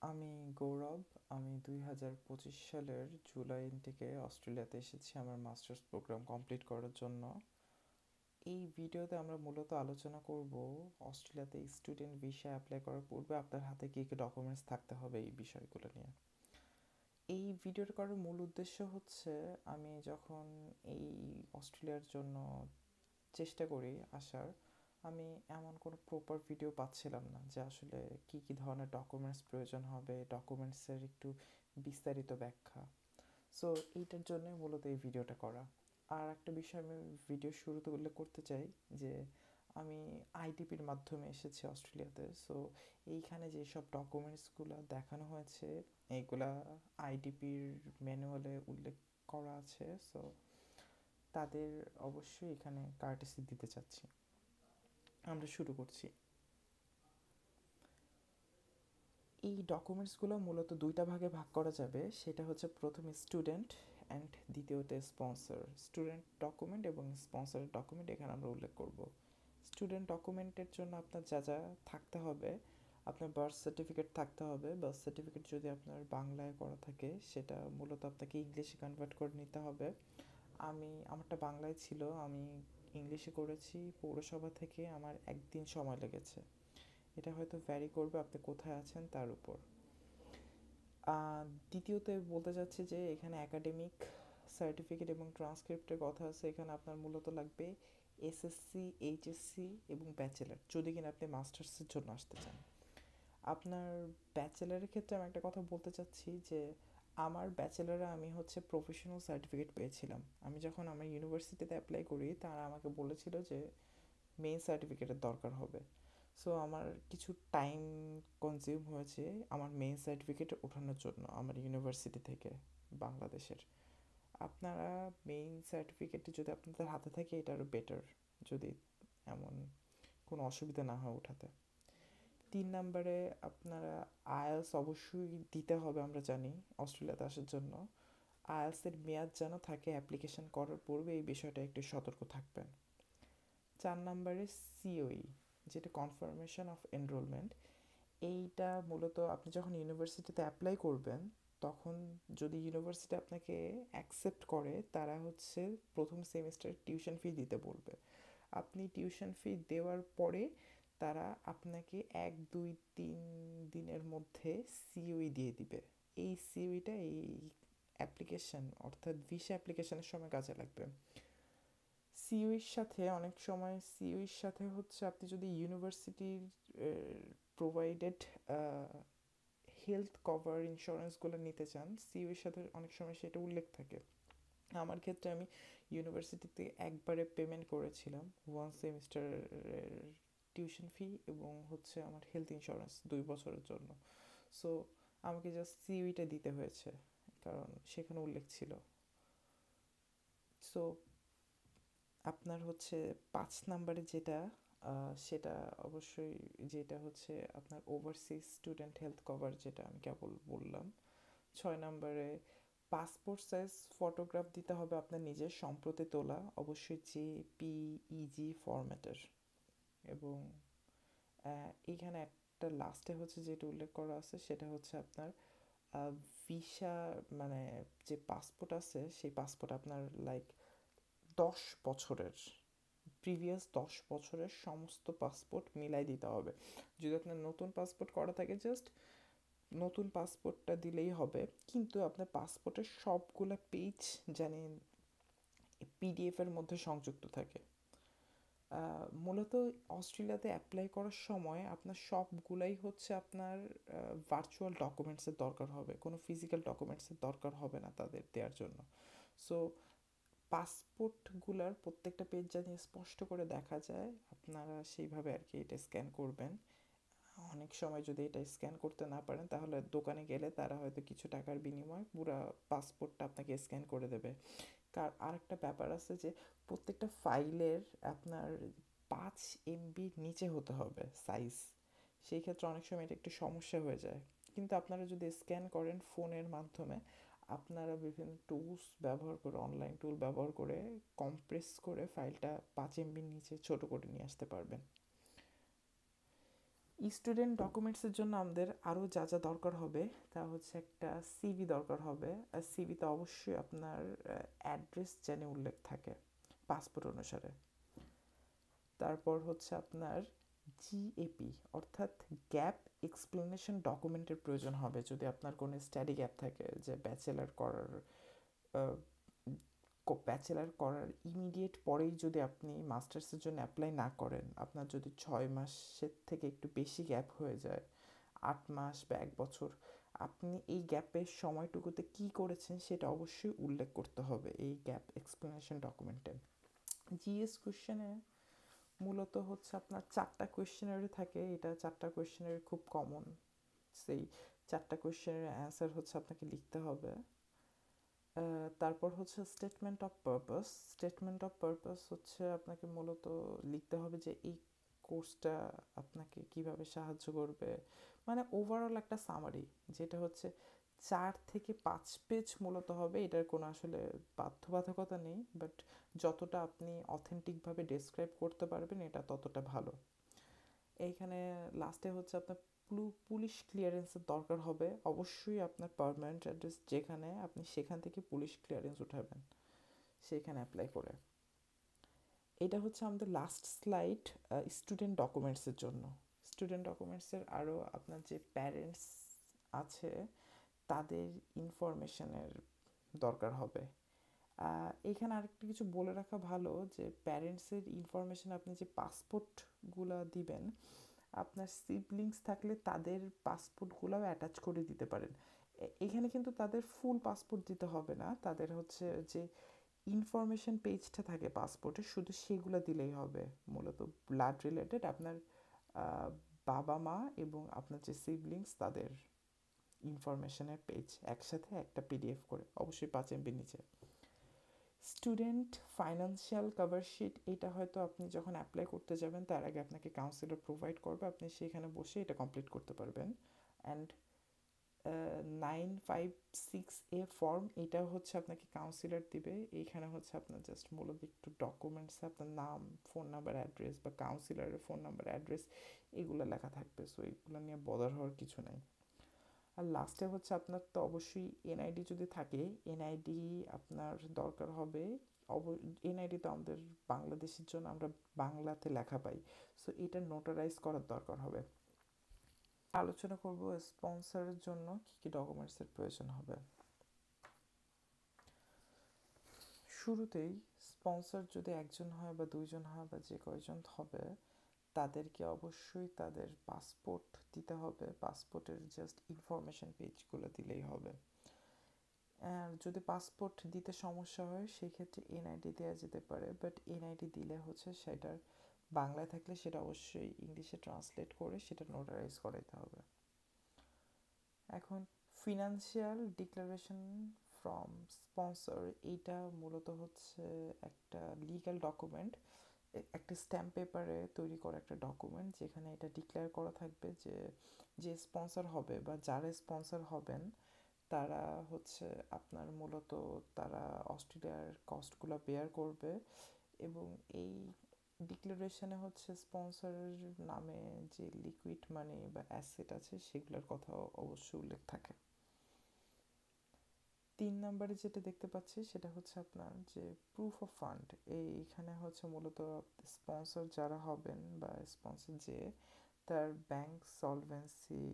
আমি গৌরব। আমি 2025 সালের জুলাই থেকে অস্ট্রেলিয়াতে এসেছি আমার মাস্টার্স প্রোগ্রাম কমপ্লিট করার জন্য। এই ভিডিওতে আমরা মূলত আলোচনা করব অস্ট্রেলিয়াতে স্টুডেন্ট ভিসা অ্যাপ্লাই করার পূর্বে আপনার হাতে কী কী ডকুমেন্টস থাকতে হবে এই বিষয়গুলো নিয়ে। এই ভিডিওটা করার মূল উদ্দেশ্য হচ্ছে আমি যখন এই অস্ট্রেলিয়ার জন্য চেষ্টা করি আসার, আমি এমন কোনো প্রপার ভিডিও পাচ্ছিলাম না যে আসলে কী কী ধরনের ডকুমেন্টস প্রয়োজন হবে, ডকুমেন্টসের একটু বিস্তারিত ব্যাখ্যা। সো এইটার জন্যই মূলত এই ভিডিওটা করা। আর একটা বিষয় আমি ভিডিও শুরুতে উল্লেখ করতে চাই যে আমি আইডিপির মাধ্যমে এসেছি অস্ট্রেলিয়াতে। সো এইখানে যেসব ডকুমেন্টসগুলো দেখানো হয়েছে এইগুলা আইডিপির ম্যানুয়ালে উল্লেখ করা আছে। সো তাদের অবশ্যই এখানে কার্টেসি দিতে চাচ্ছি। আমরা শুরু করছি। এই ডকুমেন্টসগুলো মূলত দুইটা ভাগে ভাগ করা যাবে, সেটা হচ্ছে প্রথমে স্টুডেন্ট অ্যান্ড দ্বিতীয়তে স্পন্সর। স্টুডেন্ট ডকুমেন্ট এবং স্পন্সরের ডকুমেন্ট এখানে আমরা উল্লেখ করব। স্টুডেন্ট ডকুমেন্টের জন্য আপনার যা যা থাকতে হবে, আপনার বার্থ সার্টিফিকেট থাকতে হবে। বার্থ সার্টিফিকেট যদি আপনার বাংলায় করা থাকে সেটা মূলত আপনাকে ইংলিশে কনভার্ট করে নিতে হবে। আমারটা বাংলায় ছিল, আমি ইংলিশে করেছি পৌরসভা থেকে। আমার একদিন সময় লেগেছে। এটা হয়তো ভ্যারি করবে আপনি কোথায় আছেন তার উপর। দ্বিতীয়ত বলতে চাচ্ছি যে এখানে একাডেমিক সার্টিফিকেট এবং ট্রান্সক্রিপ্টের কথা আছে। এখানে আপনার মূলত লাগবে এসএসসি, এইচএসসি এবং ব্যাচেলার, যদি কিনা আপনি মাস্টার্সের জন্য আসতে চান। আপনার ব্যাচেলারের ক্ষেত্রে আমি একটা কথা বলতে চাচ্ছি যে আমার ব্যাচেলারে আমি হচ্ছে প্রফেশনাল সার্টিফিকেট পেয়েছিলাম। আমি যখন আমার ইউনিভার্সিটিতে অ্যাপ্লাই করি তারা আমাকে বলেছিল যে মেইন সার্টিফিকেটের দরকার হবে। সো আমার কিছু টাইম কনজিউম হয়েছে আমার মেইন সার্টিফিকেট ওঠানোর জন্য আমার ইউনিভার্সিটি থেকে, বাংলাদেশের। আপনারা মেইন সার্টিফিকেটটি যদি আপনাদের হাতে থাকে এটা আরও বেটার, যদি এমন কোনো অসুবিধা না হয় ওঠাতে। 3 নম্বরে আপনারা আইএলস অবশ্যই দিতে হবে, আমরা জানি অস্ট্রেলিয়াতে আসার জন্য। আইএলসের মেয়াদ যেন থাকে অ্যাপ্লিকেশন করার পূর্বে, এই বিষয়টা একটু সতর্ক থাকবেন। 4 নম্বরে সিওই, যেটা কনফার্মেশন অফ এনরোলমেন্ট। এইটা মূলত আপনি যখন ইউনিভার্সিটিতে অ্যাপ্লাই করবেন তখন যদি ইউনিভার্সিটি আপনাকে অ্যাকসেপ্ট করে তারা হচ্ছে প্রথম সেমিস্টার টিউশন ফি দিতে বলবে। আপনি টিউশন ফি দেওয়ার পরে তারা আপনাকে 1, 2, 3 দিনের মধ্যে সিওই দিয়ে দিবে। এই সিওইটা এই অ্যাপ্লিকেশন অর্থাৎ ভিসা অ্যাপ্লিকেশনের সময় কাজে লাগবে। সিইউর সাথে অনেক সময় সিইউর সাথে হচ্ছে আপনি যদি ইউনিভার্সিটির প্রোভাইডেড হেলথ কভার ইন্স্যুরেন্সগুলো নিতে চান, সিইউর সাথে অনেক সময় সেটা উল্লেখ থাকে। আমার ক্ষেত্রে আমি ইউনিভার্সিটিতে একবারে পেমেন্ট করেছিলাম 1 সেমিস্টারের টিউশন ফি এবং হচ্ছে আমার হেলথ ইন্স্যুরেন্স 2 বছরের জন্য। সো আমাকে জাস্ট সিইউটা দিতে হয়েছে কারণ সেখানে উল্লেখ ছিল। সো আপনার হচ্ছে 5 নম্বরে যেটা সেটা অবশ্যই, যেটা হচ্ছে আপনার ওভারসিজ স্টুডেন্ট হেলথ কভার, যেটা আমি কেবল বললাম। 6 নম্বরে পাসপোর্ট সাইজ ফটোগ্রাফ দিতে হবে আপনার নিজের সম্প্রতি তোলা, অবশ্যই জেপিইজি ফরম্যাটের। এবং এইখানে একটা লাস্টে হচ্ছে যেটা উল্লেখ করা আছে সেটা হচ্ছে আপনার ভিসা, মানে যে পাসপোর্ট আছে সেই পাসপোর্ট আপনার লাইক 10 বছরের, প্রিভিয়াস 10 বছরের সমস্ত পাসপোর্ট মিলাই দিতে হবে। যদি আপনার নতুন পাসপোর্ট করা থাকে জাস্ট নতুন পাসপোর্টটা দিলেই হবে, কিন্তু আপনার পাসপোর্টের সবগুলো পেজ জানেন পিডিএফের মধ্যে সংযুক্ত থাকে। মূলত অস্ট্রেলিয়াতে অ্যাপ্লাই করার সময় আপনার সবগুলাই হচ্ছে আপনার ভার্চুয়াল ডকুমেন্টসের দরকার হবে, কোনো ফিজিক্যাল ডকুমেন্টসের দরকার হবে না তাদের দেওয়ার জন্য। সো পাসপোর্টগুলোর প্রত্যেকটা পেজ জানি স্পষ্ট করে দেখা যায়, আপনারা সেইভাবে আর কি এটা স্ক্যান করবেন। অনেক সময় যদি এটা স্ক্যান করতে না পারেন তাহলে দোকানে গেলে তারা হয়তো কিছু টাকার বিনিময়ে পুরো পাসপোর্টটা আপনাকে স্ক্যান করে দেবে। আরেকটা ব্যাপার আছে যে প্রত্যেকটা ফাইলের আপনার 5 MB নিচে হতে হবে সাইজ। সেই ক্ষেত্রে অনেক সময় এটা একটু সমস্যা হয়ে যায়। কিন্তু আপনারা যদি স্ক্যান করেন ফোনের মাধ্যমে, আপনারা বিভিন্ন টুলস ব্যবহার করে, অনলাইন টুল ব্যবহার করে কম্প্রেস করে ফাইলটা 5 MBর নিচে ছোট করে নিয়ে আসতে পারবেন। স্টুডেন্ট ডকুমেন্টসের জন্য আমাদের আরও যা যা দরকার হবে তা হচ্ছে একটা সিভি দরকার হবে। আর সিভিতে অবশ্যই আপনার অ্যাড্রেস যেন উল্লেখ থাকে পাসপোর্ট অনুসারে। তারপর হচ্ছে আপনার জিএপি অর্থাৎ গ্যাপ এক্সপ্লেনেশন ডকুমেন্টের প্রয়োজন হবে যদি আপনার কোনো স্টাডি গ্যাপ থাকে, যে ব্যাচেলার করার ইমিডিয়েট পরেই যদি আপনি মাস্টার্সের জন্য অ্যাপ্লাই না করেন, আপনার যদি 6 মাসের থেকে একটু বেশি গ্যাপ হয়ে যায়, 8 মাস বা 1 বছর, আপনি এই গ্যাপের সময়টুকুতে কী করেছেন সেটা অবশ্যই উল্লেখ করতে হবে এই গ্যাপ এক্সপ্লেনেশন ডকুমেন্টে। জিএস কোয়েশ্চেনে মূলত হচ্ছে আপনার 4টা কোয়েশ্চেনারি থাকে, এটা 4টা কোয়েশ্চেনারি খুব কমন। সেই 4টা কোয়েশ্চেনের অ্যান্সার হচ্ছে আপনাকে লিখতে হবে। তারপর হচ্ছে statement of purpose. Statement of purpose হচ্ছে আপনাকে মূলত লিখতে হবে যে এই কোর্সটা আপনাকে কিভাবে সাহায্য করবে, মানে ওভারঅল একটা সামারি, যেটা হচ্ছে 4 থেকে 5 পেজ মূলত হবে। এটার কোনো আসলে বাধ্যবাধকতা নেই, বাট যতটা আপনি অথেন্টিকভাবে ডেসক্রাইব করতে পারবেন এটা ততটা ভালো। এইখানে লাস্টে হচ্ছে আপনার পুলিশ ক্লিয়ারেন্সের দরকার হবে। অবশ্যই আপনার পার্মানেন্ট অ্যাড্রেস যেখানে, আপনি সেখান থেকে পুলিশ ক্লিয়ারেন্স উঠাবেন সেখানে অ্যাপ্লাই করে। এটা হচ্ছে আমাদের লাস্ট স্লাইড স্টুডেন্ট ডকুমেন্টসের জন্য। স্টুডেন্ট ডকুমেন্টসের আরও আপনার যে প্যারেন্টস আছে তাদের ইনফরমেশনের দরকার হবে। এখানে আরেকটা কিছু বলে রাখা ভালো যে প্যারেন্টসের ইনফরমেশন, আপনি যে পাসপোর্টগুলো দিবেন, আপনার সিবলিংস থাকলে তাদের পাসপোর্টগুলোও অ্যাটাচ করে দিতে পারেন। এখানে কিন্তু তাদের ফুল পাসপোর্ট দিতে হবে না, তাদের হচ্ছে যে ইনফরমেশন পেজটা থাকে পাসপোর্টে শুধু সেগুলো দিলেই হবে। মূলত ব্লাড রিলেটেড আপনার বাবা মা এবং আপনার যে সিবলিংস তাদের ইনফরমেশনের পেজ একসাথে একটা পিডিএফ করে, অবশ্যই 5 MB নিচে। স্টুডেন্ট ফাইন্যান্সিয়াল কভার শিট, এটা হয়তো আপনি যখন অ্যাপ্লাই করতে যাবেন তার আগে আপনাকে কাউন্সিলর প্রোভাইড করবে, আপনি সেখানে বসে এটা কমপ্লিট করতে পারবেন। অ্যান্ড 956A ফর্ম, এটা হচ্ছে আপনাকে কাউন্সিলর দিবে। এইখানে হচ্ছে আপনার জাস্ট মূলত একটু ডকুমেন্টস, আপনার নাম, ফোন নাম্বার, অ্যাড্রেস বা কাউন্সিলরের ফোন নাম্বার, অ্যাড্রেস এগুলো লেখা থাকবে। সো এগুলো নিয়ে বদার হওয়ার কিছু নাই। আর লাস্টে হচ্ছে আপনার তো অবশ্যই এনআইডি যদি থাকে, এনআইডি আপনার দরকার হবে। এনআইডি তো আমাদের বাংলাদেশের জন্য আমরা বাংলাতে লেখা পাই, সো এটা নোটারাইজ করার দরকার হবে। আলোচনা করব স্পন্সরের জন্য কী কী ডকুমেন্টসের প্রয়োজন হবে। শুরুতেই স্পন্সর যদি একজন হয় বা 2জন হয় বা যে কয়জন হবে, তাদেরকে অবশ্যই তাদের পাসপোর্ট দিতে হবে। পাসপোর্টের জাস্ট ইনফরমেশন পেজগুলো দিলেই হবে। আর যদি পাসপোর্ট দিতে সমস্যা হয় সেই ক্ষেত্রে এনআইডি দেওয়া যেতে পারে, বাট এনআইডি দিলে হচ্ছে সেটার বাংলায় থাকলে সেটা অবশ্যই ইংলিশে ট্রান্সলেট করে সেটা নোটারাইজ করাইতে হবে। এখন ফিনান্সিয়াল ডিক্লারেশন ফ্রম স্পন্সর, এইটা মূলত হচ্ছে একটা লিগ্যাল ডকুমেন্ট, একটা স্ট্যাম্প পেপারে তৈরি করা একটা ডকুমেন্ট, যেখানে এটা ডিক্লেয়ার করা থাকবে যে যে স্পন্সর হবে বা যারা স্পন্সর হবেন তারা হচ্ছে আপনার মূলত তারা অস্ট্রেলিয়ার কস্টগুলো বেয়ার করবে। এবং এই ডিক্লারেশনে হচ্ছে স্পন্সরের নামে যে লিকুইড মানি বা অ্যাসেট আছে সেগুলোর কথাও অবশ্যই উল্লেখ থাকে। 3 নম্বরে যেটা দেখতে পাচ্ছি সেটা হচ্ছে আপনার যে প্রুফ অফ ফান্ড। এইখানে হচ্ছে মূলত স্পন্সর যারা হবেন বা স্পন্সর যে তার ব্যাংক সলভেন্সি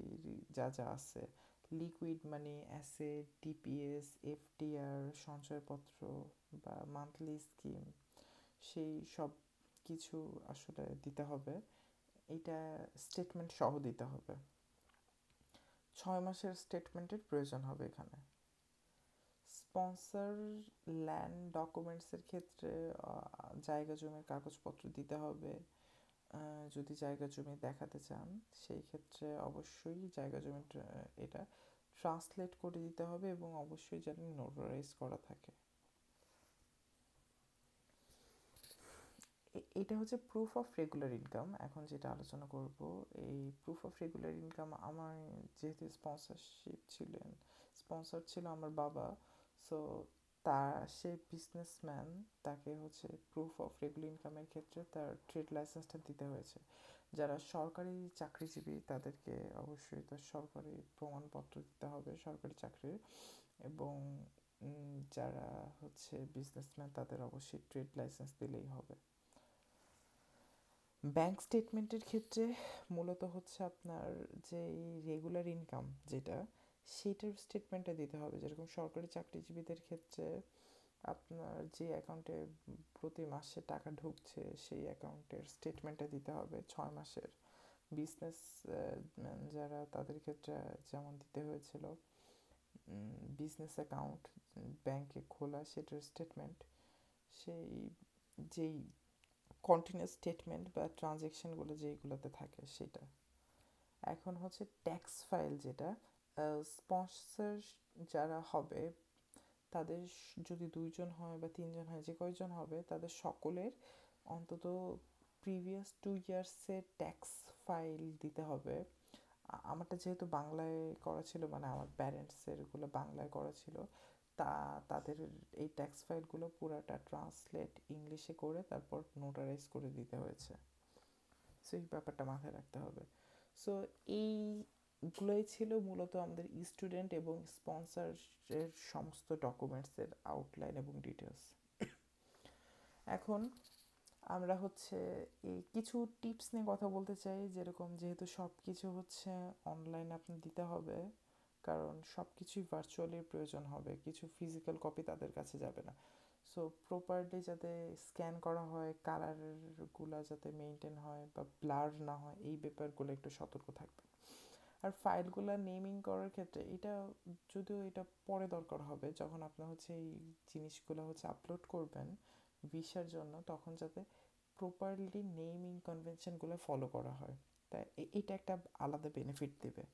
যা যা আছে, liquid money, asset, DPS, FDR, সঞ্চয়পত্র বা মান্থলি স্কিম, সেই সব কিছু আসলে দিতে হবে। এটা স্টেটমেন্ট সহ দিতে হবে। 6 মাসের স্টেটমেন্টের প্রয়োজন হবে এখানে। স্পন্সর ল্যান্ড ডকুমেন্টসের ক্ষেত্রে জায়গা জমির কাগজপত্র দিতে হবে। যদি জায়গা জমি দেখাতে চান সেই ক্ষেত্রে অবশ্যই জায়গা জমি এটা ট্রান্সলেট করে দিতে হবে এবং অবশ্যই যেন নোটারাইজ করা থাকে। এটা হচ্ছে প্রুফ অফ রেগুলার ইনকাম। এখন যেটা আলোচনা করব, এই প্রুফ অফ রেগুলার ইনকাম, আমার যেহেতু স্পন্সর ছিল আমার বাবা, সো সে বিজনেসম্যান, তাকে হচ্ছে প্রুফ অফ রেগুলার ইনকামের ক্ষেত্রে তার ট্রেড লাইসেন্সটা দিতে হয়েছে। যারা সরকারি চাকরিজীবী তাদেরকে অবশ্যই তার সরকারি প্রমাণপত্র দিতে হবে সরকারি চাকরির, এবং যারা হচ্ছে বিজনেসম্যান তাদের অবশ্যই ট্রেড লাইসেন্স দিলেই হবে। ব্যাংক স্টেটমেন্টের ক্ষেত্রে মূলত হচ্ছে আপনার যে রেগুলার ইনকাম যেটা, সেটার স্টেটমেন্টটা দিতে হবে। যেরকম সরকারি চাকরিজীবীদের ক্ষেত্রে আপনার যে অ্যাকাউন্টে প্রতি মাসে টাকা ঢুকছে সেই অ্যাকাউন্টের স্টেটমেন্টটা দিতে হবে 6 মাসের। বিজনেস যারা তাদের ক্ষেত্রে যেমন দিতে হয়েছিল বিজনেস অ্যাকাউন্ট ব্যাংকে খোলা সেটার স্টেটমেন্ট, সেই যেই কন্টিনিউয়াস স্টেটমেন্ট বা ট্রানজ্যাকশানগুলো যেইগুলোতে থাকে সেটা। এখন হচ্ছে ট্যাক্স ফাইল যেটা, স্পন্সর যারা হবে তাদের যদি 2 জন হয় বা 3 জন হয়, যে কয়জন হবে তাদের সকলের অন্তত প্রিভিয়াস 2 ইয়ার্সের ট্যাক্স ফাইল দিতে হবে। আমারটা যেহেতু বাংলায় করা ছিল, মানে আমার প্যারেন্টসেরগুলো বাংলায় করা ছিল, তাদের এই ট্যাক্স ফাইলগুলো পুরাটা ট্রান্সলেট ইংলিশে করে তারপর নোটারাইজ করে দিতে হয়েছে। সো এই ব্যাপারটা মাথায় রাখতে হবে। সো এইগুলোই ছিল মূলত আমাদের স্টুডেন্ট এবং স্পন্সরের সমস্ত ডকুমেন্টসের আউটলাইন এবং ডিটেলস। এখন আমরা হচ্ছে এই কিছু টিপস নিয়ে কথা বলতে চাই। যেরকম যেহেতু সব কিছু হচ্ছে অনলাইনে আপনার দিতে হবে, কারণ সব কিছুই ভার্চুয়ালি প্রয়োজন হবে, কিছু ফিজিক্যাল কপি তাদের কাছে যাবে না। সো প্রপারলি যাতে স্ক্যান করা হয়, কালারগুলো যাতে মেনটেন হয় বা ব্লার না হয়, এই ব্যাপারগুলো একটু সতর্ক থাকবেন। আর ফাইলগুলো নেমিং করার ক্ষেত্রে এটা যদিও এটা পরে দরকার হবে, যখন আপনার হচ্ছে এই জিনিসগুলো হচ্ছে আপলোড করবেন ভিসার জন্য, তখন যাতে প্রপারলি নেমিং কনভেনশনগুলো ফলো করা হয়। তাই এটা একটা আলাদা বেনিফিট দেবে।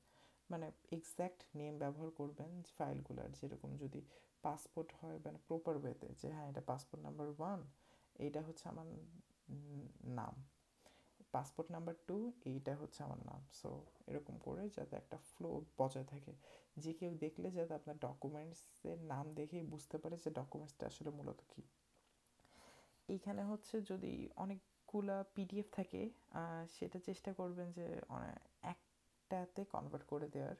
মানে এক্স্যাক্ট নেম ব্যবহার করবেন ফাইলগুলোর। যেরকম যদি পাসপোর্ট হয় মানে প্রপার ওয়েতে, যে হ্যাঁ এটা পাসপোর্ট নাম্বার 1, এইটা হচ্ছে আমার নাম, পাসপোর্ট নাম্বার 2 এইটা হচ্ছে আমার নাম। সো এরকম করে যাতে একটা ফ্লো বজায় থাকে, যে কেউ দেখলে যাতে আপনার ডকুমেন্টসের নাম দেখেই বুঝতে পারে যে ডকুমেন্টসটা আসলে মূলত কী। এইখানে হচ্ছে যদি অনেকগুলা পিডিএফ থাকে, সেটা চেষ্টা করবেন যে একটাতে কনভার্ট করে দেওয়ার।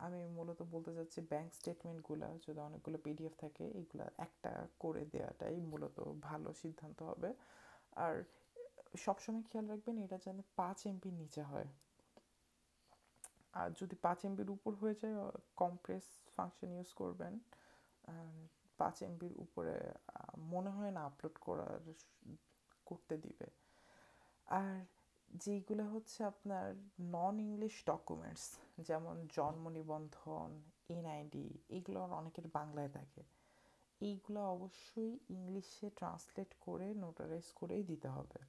আমি মূলত বলতে চাচ্ছি ব্যাংক স্টেটমেন্টগুলো যদি অনেকগুলো পিডিএফ থাকে, এইগুলা একটা করে দেওয়াটাই মূলত ভালো সিদ্ধান্ত হবে। আর সবসময় খেয়াল রাখবেন এটা যেন 5 MBর নিচে হয়। আর যদি 5 MBর উপর হয়ে যায়, কম্প্রেস ফাংশন ইউজ করবেন। 5 MBর উপরে মনে হয় না আপলোড করতে দিবে। আর যেইগুলো হচ্ছে আপনার নন ইংলিশ ডকুমেন্টস, যেমন জন্ম নিবন্ধন, এনআইডি, এগুলো অনেকের বাংলায় থাকে, এইগুলো অবশ্যই ইংলিশে ট্রান্সলেট করে নোটারাইজ করেই দিতে হবে।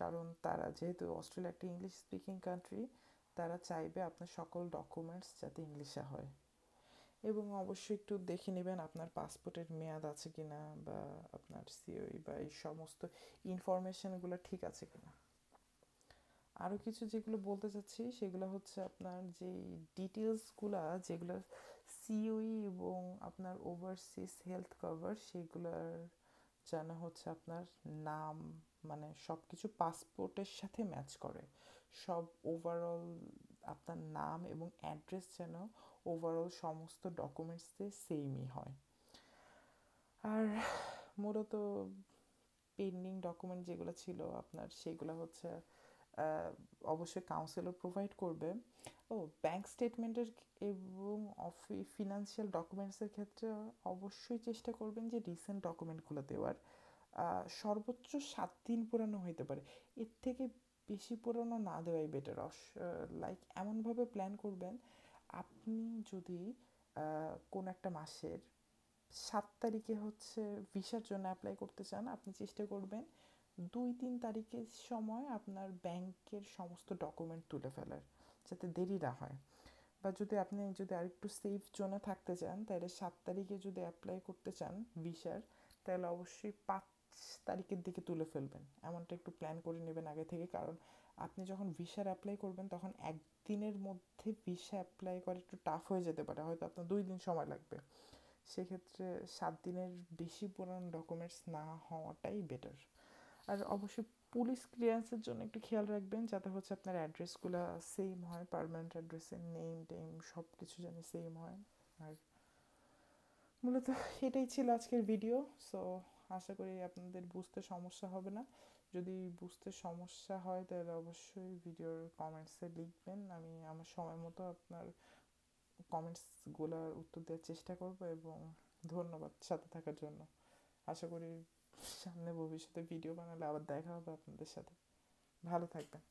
কারণ তারা যেহেতু অস্ট্রেলিয়া একটা ইংলিশ স্পিকিং কান্ট্রি, তারা চাইবে আপনার সকল ডকুমেন্টস যাতে ইংলিশে হয়। এবং অবশ্যই একটু দেখে নেবেন আপনার পাসপোর্টের মেয়াদ আছে কি না, বা আপনার সিওই বা এই সমস্ত ইনফরমেশানগুলো ঠিক আছে কি না। আরও কিছু যেগুলো বলতে চাচ্ছি সেগুলো হচ্ছে আপনার যেই ডিটেলসগুলো যেগুলো সিওই এবং আপনার ওভারসিজ হেলথ কভার, সেগুলোর যেন হচ্ছে আপনার নাম, মানে সব কিছু পাসপোর্টের সাথে ম্যাচ করে। সব ওভারঅল আপনার নাম এবং অ্যাড্রেস যেন ওভারঅল সমস্ত ডকুমেন্টসে সেমই হয়। আর মূলত পেন্ডিং ডকুমেন্ট যেগুলো ছিল আপনার, সেগুলো হচ্ছে অবশ্যই কাউন্সিলর প্রোভাইড করবে। ব্যাংক স্টেটমেন্টের এবং ফিনান্সিয়াল ডকুমেন্টসের ক্ষেত্রে অবশ্যই চেষ্টা করবেন যে রিসেন্ট ডকুমেন্টগুলো দেওয়ার। সর্বোচ্চ 7 দিন পুরানো হইতে পারে, এর থেকে বেশি পুরানো না দেওয়াই বেটার। লাইক এমনভাবে প্ল্যান করবেন, আপনি যদি কোনো একটা মাসের 7 তারিখে হচ্ছে ভিসার জন্য অ্যাপ্লাই করতে চান, আপনি চেষ্টা করবেন 2-3 তারিখের সময় আপনার ব্যাংকের সমস্ত ডকুমেন্ট তুলে ফেলার, যাতে দেরি না হয়। বা আপনি যদি আরেকটু সেফ জোনে থাকতে চান, তাহলে 7 তারিখে যদি অ্যাপ্লাই করতে চান ভিসার, তাহলে অবশ্যই 5 তারিখের দিকে তুলে ফেলবেন। এমনটা একটু প্ল্যান করে নেবেন আগে থেকে, কারণ আপনি যখন ভিসার অ্যাপ্লাই করবেন তখন একদিনের মধ্যে ভিসা অ্যাপ্লাই করা একটু টাফ হয়ে যেতে পারে, হয়তো আপনার 2 দিন সময় লাগবে। সেক্ষেত্রে 7 দিনের বেশি পুরানো ডকুমেন্টস না হওয়াটাই বেটার। আর অবশ্যই পুলিশ ক্লিয়ারেন্সের জন্য একটু খেয়াল রাখবেন যাতে হচ্ছে আপনার অ্যাড্রেসগুলো সেম হয়, পার্মানেন্ট অ্যাড্রেসের নেম টেম সব কিছু যেন সেম হয়। আর মূলত এটাই ছিল আজকের ভিডিও। সো আশা করি আপনাদের বুঝতে সমস্যা হবে না। যদি বুঝতে সমস্যা হয় তাহলে অবশ্যই ভিডিওর কমেন্টসে লিখবেন, আমি আমার সময় মতো আপনার কমেন্টসগুলোর উত্তর দেওয়ার চেষ্টা করব। এবং ধন্যবাদ সাথে থাকার জন্য। আশা করি সামনে ভবিষ্যতে ভিডিও বানালে আবার দেখা হবে আপনাদের সাথে। ভালো থাকবেন।